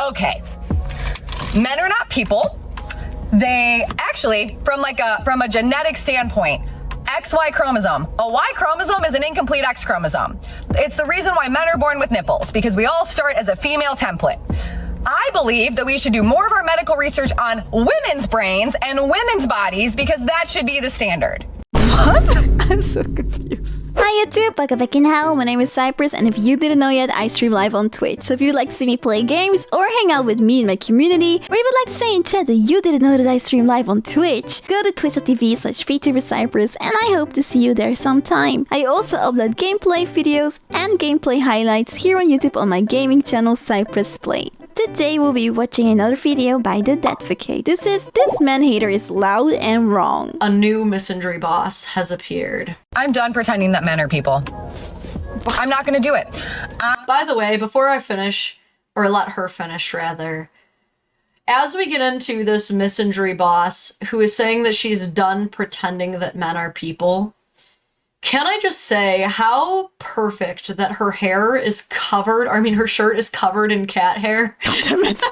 Okay. Men are not people. They actually, from a genetic standpoint, XY chromosome. A Y chromosome is an incomplete X chromosome. It's the reason why men are born with nipples, because we all start as a female template. I believe that we should do more of our medical research on women's brains and women's bodies, because that should be the standard. What? I'm so confused. Hi YouTube, welcome back in hell. My name is Cypress, and if you didn't know yet, I stream live on Twitch. So if you'd like to see me play games or hang out with me and my community, or you would like to say in chat that you didn't know that I stream live on Twitch, go to twitch.tv/vtuber Cypress, and I hope to see you there sometime. I also upload gameplay videos and gameplay highlights here on YouTube on my gaming channel Cypress Play. Today we'll be watching another video by the Dadvocate. This man hater is loud and wrong. A new misandry boss has appeared. I'm done pretending that men are people. I'm not gonna do it. By the way, before I finish, or let her finish rather, as we get into this misandry boss who is saying that she's done pretending that men are people, can I just say how perfect that her hair is covered, her shirt is covered in cat hair? God damn it.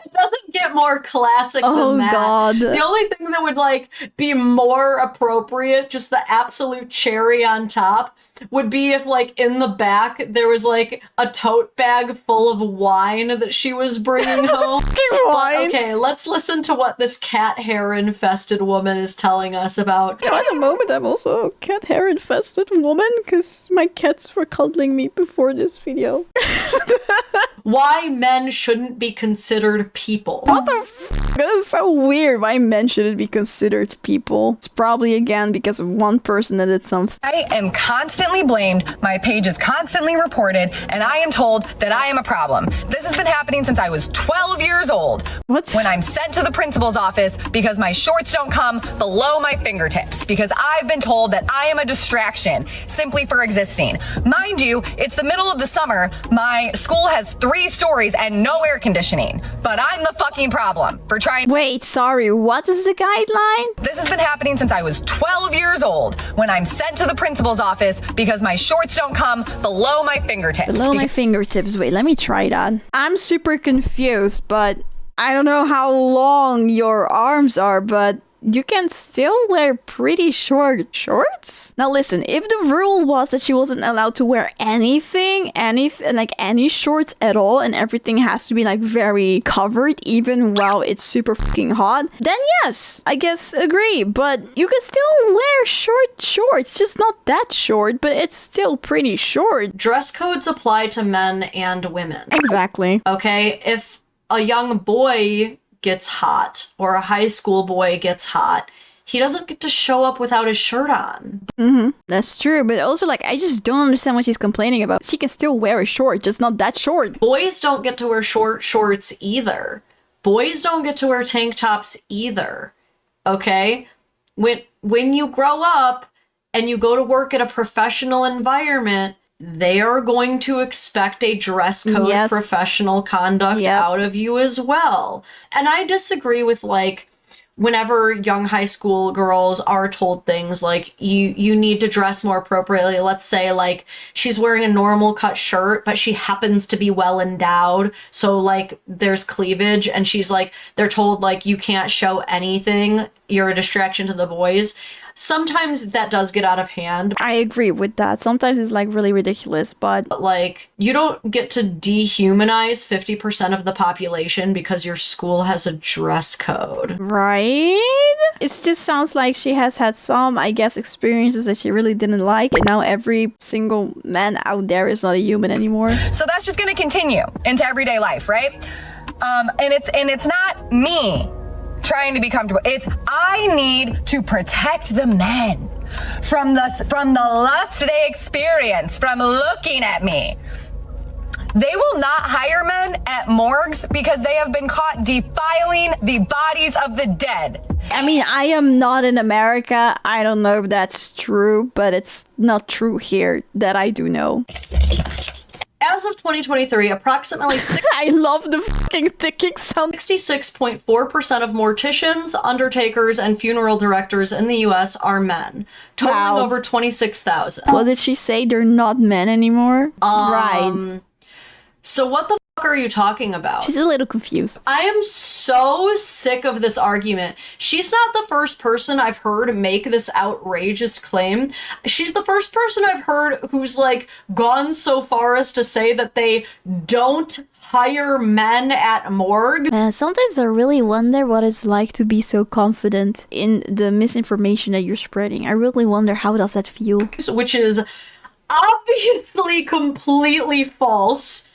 It doesn't get more classic than that. God. The only thing that would be more appropriate, just the absolute cherry on top, would be if in the back there was a tote bag full of wine that she was bringing home. Wine. But, okay, let's listen to what this cat hair infested woman is telling us about. You know, at the moment I'm also a cat hair infested woman because my cats were cuddling me before this video. Why men shouldn't be considered people. What the f? That is so weird. Why men shouldn't be considered people? It's probably again because of one person that did something. I am constantly blamed, my page is constantly reported, and I am told that I am a problem. This has been happening since I was 12 years old. What? When I'm sent to the principal's office because my shorts don't come below my fingertips, because I've been told that I am a distraction simply for existing. Mind you, it's the middle of the summer, my school has 3 stories and no air conditioning, but I'm the fucking problem for trying. Wait, sorry, what is the guideline? This has been happening since I was 12 years old, when I'm sent to the principal's office because my shorts don't come below my fingertips. Below my fingertips. Wait, let me try that. I'm super confused, but I don't know how long your arms are, but you can still wear pretty short shorts? Now listen, if the rule was that she wasn't allowed to wear anything, any shorts at all, and everything has to be very covered even while it's super fucking hot, then yes, I guess agree. But you can still wear short shorts, just not that short, but it's still pretty short. Dress codes apply to men and women. Exactly. Okay, if a young boy gets hot or a high school boy gets hot, he doesn't get to show up without his shirt on. That's true, but also I just don't understand what she's complaining about. She can still wear a short, just not that short. Boys don't get to wear short shorts either. Boys don't get to wear tank tops either. Okay? When you grow up and you go to work at a professional environment, they are going to expect a dress code, yes, professional conduct out of you as well. And I disagree with whenever young high school girls are told things you need to dress more appropriately. Let's say she's wearing a normal cut shirt, but she happens to be well endowed. So there's cleavage and they're told you can't show anything. You're a distraction to the boys. Sometimes that does get out of hand. I agree with that. Sometimes it's really ridiculous, but you don't get to dehumanize 50% of the population because your school has a dress code. Right? It just sounds like she has had some, I guess, experiences that she really didn't like, and now every single man out there is not a human anymore. So that's just gonna continue into everyday life, right? And it's not me trying to be comfortable. It's I need to protect the men from the lust they experience from looking at me. They will not hire men at morgues because they have been caught defiling the bodies of the dead. I mean, I am not in America. I don't know if that's true, but it's not true here that I do know. As of 2023, approximately I love the fucking ticking sound. 66.4% of morticians, undertakers, and funeral directors in the US are men, totaling over 26,000. What did she say? They're not men anymore? Right. So what the are you talking about? She's a little confused. I am so sick of this argument. She's not the first person I've heard make this outrageous claim. She's the first person I've heard who's like gone so far as to say that they don't hire men at morgue. Sometimes I really wonder what it's like to be so confident in the misinformation that you're spreading. I really wonder how does that feel? Which is obviously completely false.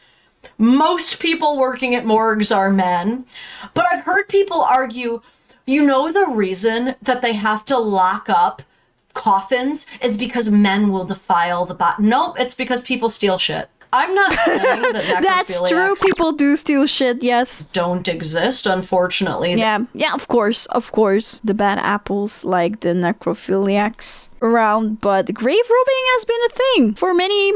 Most people working at morgues are men. But I've heard people argue, you know, the reason that they have to lock up coffins is because men will defile the body. Nope, it's because people steal shit. I'm not saying that necrophiliacs That's true. People do steal shit, yes. don't exist, unfortunately. Yeah, of course. The bad apples like the necrophiliacs around, but grave robbing has been a thing for many,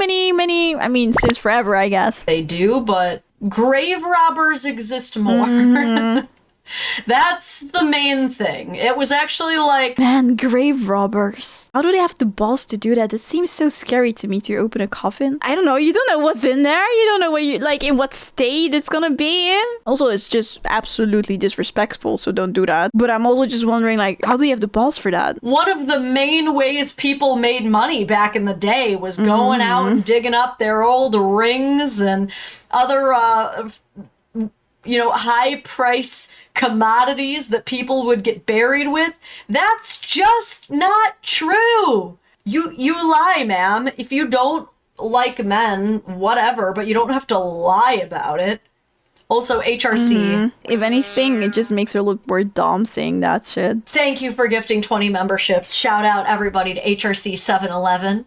I mean, since forever, I guess. They do, but grave robbers exist more. That's the main thing. It was actually like... Man, grave robbers. How do they have the balls to do that? It seems so scary to me to open a coffin. I don't know. You don't know what's in there. You don't know what you like in what state it's gonna be in. Also, it's just absolutely disrespectful, so don't do that. But I'm also just wondering, like, how do you have the balls for that? One of the main ways people made money back in the day was going out and digging up their old rings and other, high price commodities that people would get buried with. That's just not true. You lie, ma'am. If you don't like men, whatever, but you don't have to lie about it. Also, HRC. If anything, it just makes her look more dumb saying that shit. Thank you for gifting 20 memberships. Shout out everybody to HRC 711.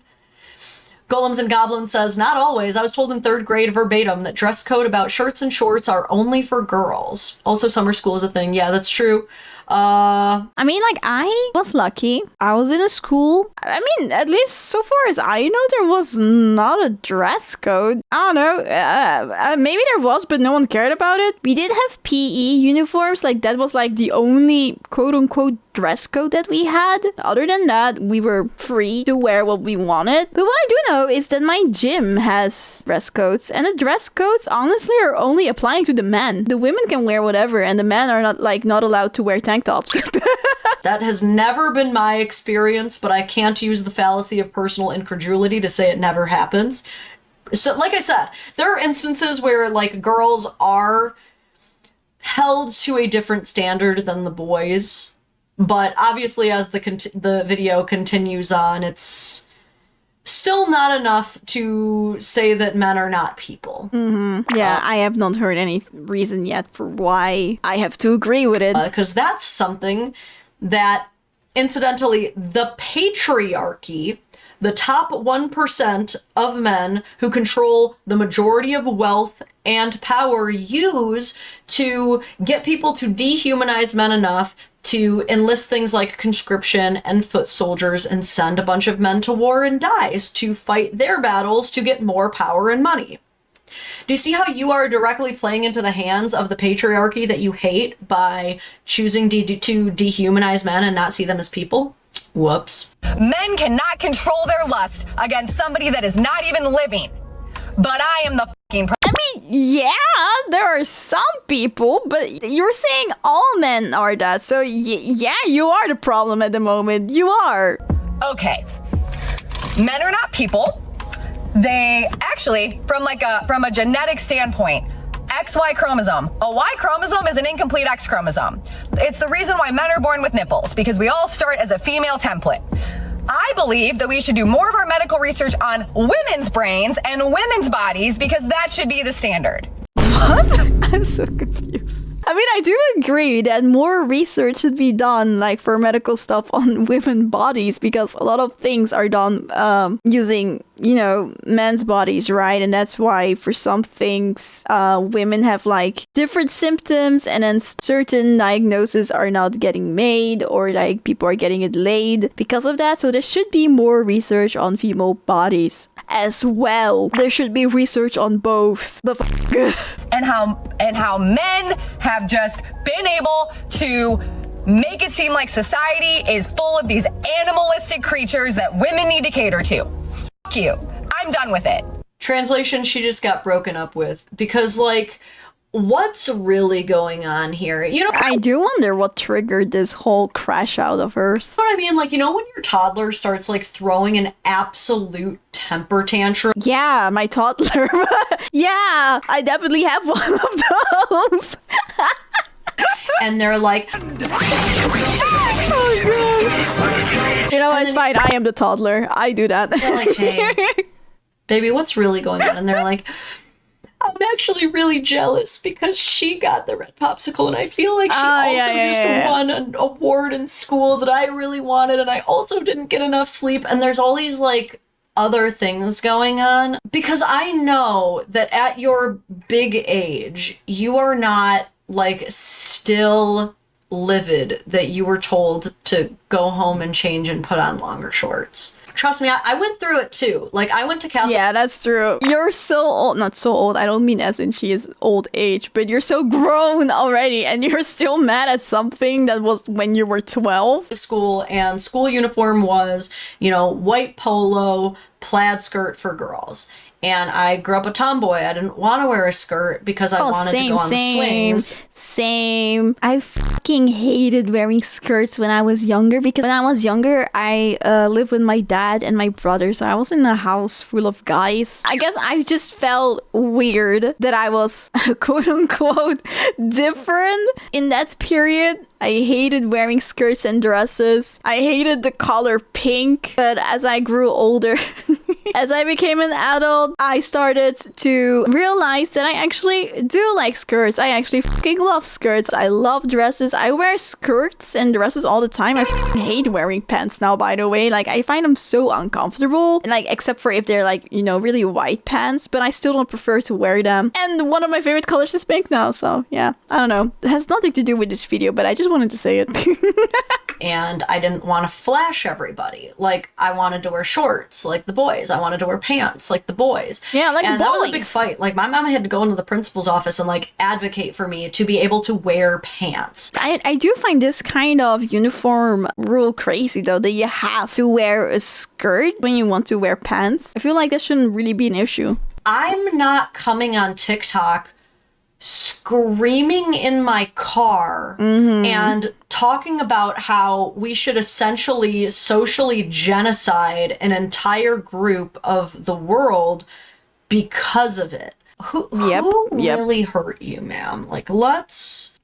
Golems and Goblins says, not always. I was told in 3rd grade verbatim that dress code about shirts and shorts are only for girls. Also, summer school is a thing. Yeah, that's true. I mean, like, I was lucky. I was in a school. I mean, at least so far as I know, there was not a dress code. I don't know. Maybe there was, but no one cared about it. We did have PE uniforms. Like, that was like the only quote-unquote dress code that we had. Other than that, we were free to wear what we wanted. But what I do know is that my gym has dress codes, and the dress codes honestly are only applying to the men. The women can wear whatever, and the men are not allowed to wear tank tops. That has never been my experience, but I can't use the fallacy of personal incredulity to say it never happens. So, like I said, there are instances where, like, girls are held to a different standard than the boys. But obviously, as the video continues on, it's still not enough to say that men are not people. Yeah, I have not heard any reason yet for why I have to agree with it. Because that's something that, incidentally, the patriarchy, the top 1% of men who control the majority of wealth and power, use to get people to dehumanize men enough to enlist things like conscription and foot soldiers and send a bunch of men to war and dies to fight their battles to get more power and money. Do you see how you are directly playing into the hands of the patriarchy that you hate by choosing to dehumanize men and not see them as people? Whoops. Men cannot control their lust against somebody that is not even living. But I am the fucking I mean, yeah, there are some people, but you're saying all men are that. So yeah, you are the problem at the moment. You are. Okay. Men are not people. They actually, from a genetic standpoint, XY chromosome. A Y chromosome is an incomplete X chromosome. It's the reason why men are born with nipples, because we all start as a female template. I believe that we should do more of our medical research on women's brains and women's bodies, because that should be the standard. What? I'm so confused. I mean, I do agree that more research should be done, like, for medical stuff on women's bodies, because a lot of things are done using, men's bodies, right? And that's why for some things, women have, like, different symptoms, and then certain diagnoses are not getting made, or, like, people are getting it laid because of that. So there should be more research on female bodies as well. There should be research on both. And how men have just been able to make it seem like society is full of these animalistic creatures that women need to cater to. Fuck you. I'm done with it. Translation, she just got broken up with because, like, what's really going on here? You know, I do wonder what triggered this whole crash out of hers. what I mean? Like, you know, when your toddler starts, like, throwing an absolute temper tantrum. Yeah, my toddler. Yeah, I definitely have one of those. And they're like, Oh, God. You know, it's fine. I am the toddler. I do that. they're like, hey, baby, what's really going on? And they're like, I'm actually really jealous because she got the red popsicle and I feel like she won an award in school that I really wanted and I also didn't get enough sleep. And there's all these, like, other things going on. Because I know that at your big age, you are not, like, still livid that you were told to go home and change and put on longer shorts. Trust me, I went through it too. Like, I went to Catholic. Yeah, that's true. You're so old. Not so old. I don't mean as in she is old age, but you're so grown already and you're still mad at something that was when you were 12. School, and school uniform was, you know, white polo, plaid skirt for girls. And I grew up a tomboy. I didn't want to wear a skirt because I wanted to go on the swings. Same. I fucking hated wearing skirts when I was younger because when I was younger, I lived with my dad and my brother. So I was in a house full of guys. I guess I just felt weird that I was quote unquote different in that period. I hated wearing skirts and dresses. I hated the color pink. But as I grew older, as I became an adult, I started to realize that I actually do like skirts. I actually fucking love skirts. I love dresses. I wear skirts and dresses all the time. I fucking hate wearing pants now, by the way. Like, I find them so uncomfortable. And, like, except for if they're, like, you know, really white pants. But I still don't prefer to wear them. And one of my favorite colors is pink now. So, yeah. I don't know. It has nothing to do with this video, but I just wanted to say it. And I didn't want to flash everybody. Like, I wanted to wear shorts like the boys. I wanted to wear pants like the boys. Yeah, like and the boys. That was a big fight. Like, my mom had to go into the principal's office and, like, advocate for me to be able to wear pants. I do find this kind of uniform rule crazy, though, that you have to wear a skirt when you want to wear pants. I feel like that shouldn't really be an issue. I'm not coming on TikTok screaming in my car and talking about how we should essentially socially genocide an entire group of the world because of it. Who really hurt you, ma'am? Like, let's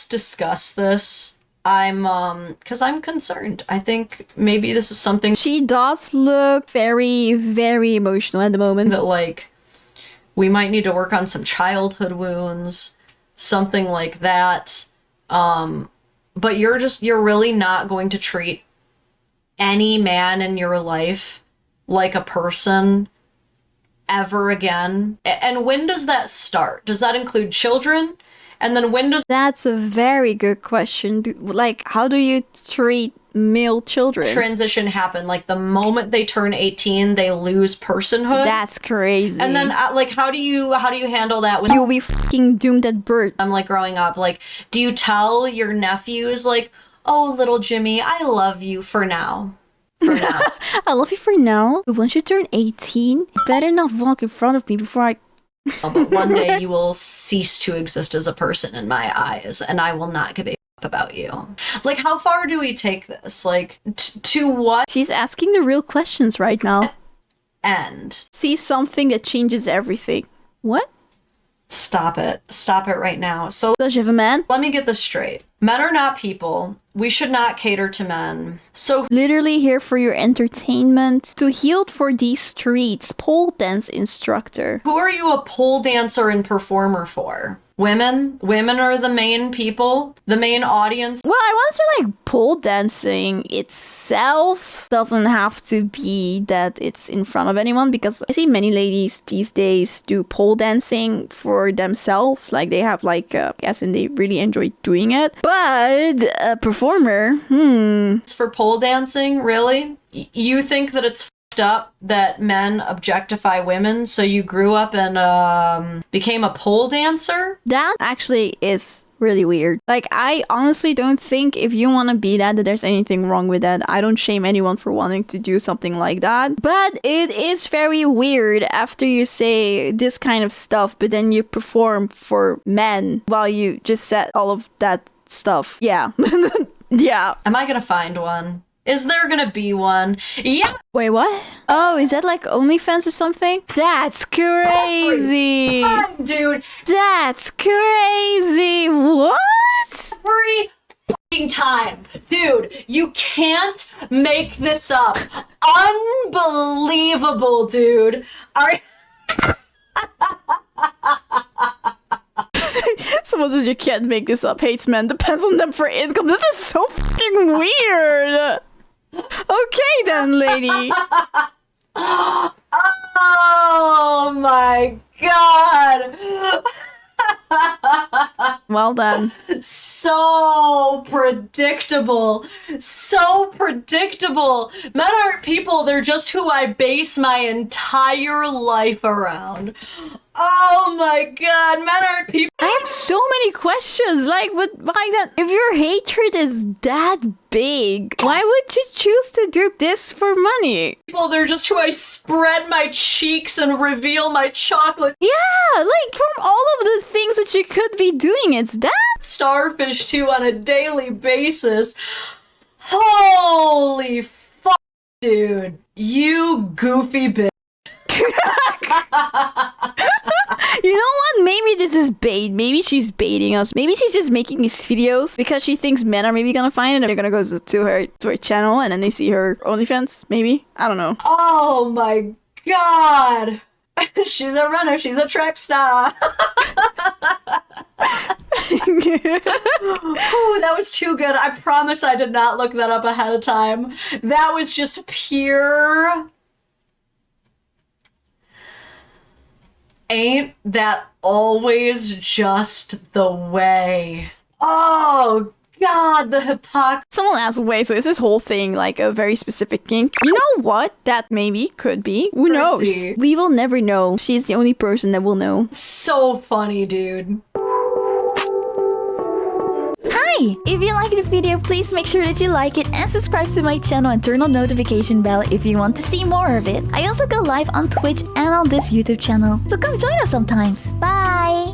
discuss this. Because I'm concerned. I think maybe this is something She does look very, very emotional at the moment. that, like, we might need to work on some childhood wounds, something like that. But you're really not going to treat any man in your life like a person ever again. And when does that start? Does that include children? And then when does That's a very good question. Like, how do you treat male children? transition happen? Like, the moment they turn 18, they lose personhood. That's crazy. And then, like, how do you handle that when you'll be fucking doomed at birth. I'm, like, growing up? Like, do you tell your nephews, like, oh, little Jimmy, I love you for now. For now. I love you for now, but once you turn 18, you better not walk in front of me before I... But one day you will cease to exist as a person in my eyes, and I will not give a fuck about you. Like, how far do we take this? Like, to what She's asking the real questions right now. end? See something that changes everything. What? Stop it. Stop it right now. So Does you have a man? let me get this straight. Men are not people. We should not cater to men. So Literally here for your entertainment. To healed for these streets, pole dance instructor. who are you a pole dancer and performer for? Women? Women are the main people? The main audience? Well, I want to say, like, pole dancing itself doesn't have to be that it's in front of anyone, because I see many ladies these days do pole dancing for themselves. Like, they have, like, as in they really enjoy doing it. But a performer, It's for pole dancing? Really? You think that it's fucked up that men objectify women, so you grew up and became a pole dancer? that actually is really weird. Like, I honestly don't think if you want to be that there's anything wrong with that. I don't shame anyone for wanting to do something like that. But it is very weird after you say this kind of stuff, but then you perform for men while you just said all of that stuff. Yeah. Yeah. Am I gonna find one? Is there gonna be one? Yeah! Wait, what? Oh, is that like OnlyFans or something? That's crazy! Time, dude! That's crazy! What? Every fucking time. Dude, you can't make this up. Unbelievable, dude. Are Someone says you can't make this up. Hates men. Depends on them for income. This is so fucking weird. Okay then, lady. Oh my god. Well done. So predictable. So predictable. Men aren't people, they're just who I base my entire life around. Oh my god, men aren't people. I have so many questions. Like, but why that? If your hatred is that big, why would you choose to do this for money? People, they're just who I spread my cheeks and reveal my chocolate. Yeah, like from all of the things that you could be doing, it's that. Starfish to on a daily basis. Holy fuck, dude. You goofy bitch. You know what? Maybe this is bait. Maybe she's baiting us. Maybe she's just making these videos because she thinks men are maybe gonna find it and they're gonna go to her channel and then they see her OnlyFans. Maybe, I don't know. Oh my god. She's a runner. She's a track star. Ooh, that was too good. I promise I did not look that up ahead of time. That was just pure. Ain't that always just the way? Oh god, the hypocrisy. Someone asked, wait, so is this whole thing like a very specific kink? You know what? That maybe could be. Who knows? We will never know. She's the only person that will know. So funny, dude. Hi! If you like the video, please make sure that you like it and subscribe to my channel and turn on notification bell if you want to see more of it. I also go live on Twitch and on this YouTube channel, so come join us sometimes. Bye!